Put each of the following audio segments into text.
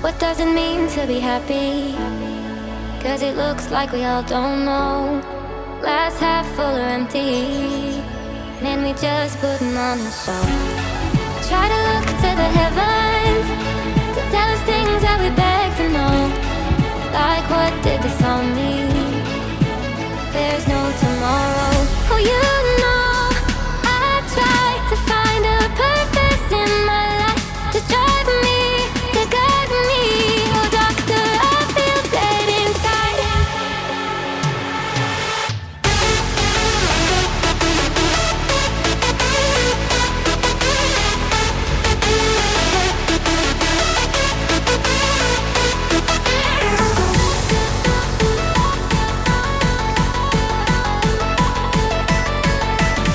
What does it mean to be happy? 'Cause it looks like we all don't know. Glass half full or empty, man, we just putting on a show. Try to look to the heavens to tell us things that we beg to know. Like, what did this all mean? There's no tomorrow. Oh, you know, I try to find a purpose in my life to drive me, to guide me. Oh, doctor, I feel dead inside.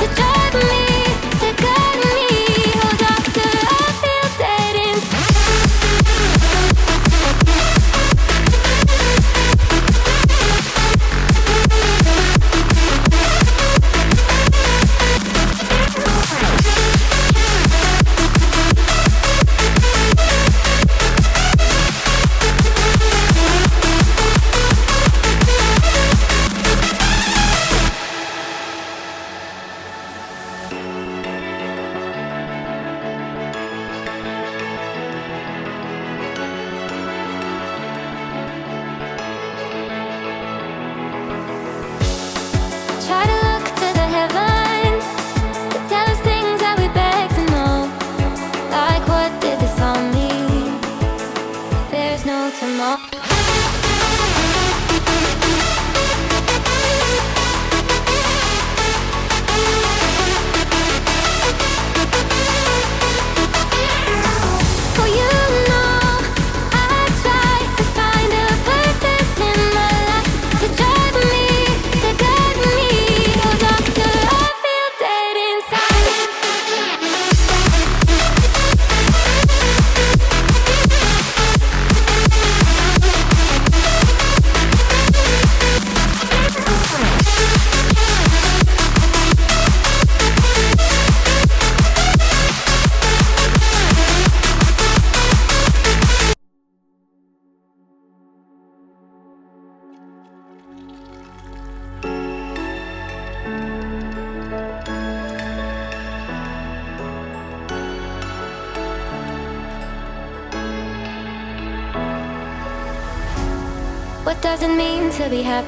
To drive me, to guide me. Oh, doctor, I feel dead inside. Try to look to the heavens to tell us things that we beg to know. Like, what did this all mean? There's no tomorrow. Oh, you know, I try to find a purpose in my life to drive me, to guide me. Oh, doctor, I feel dead inside. What does it mean to be happy?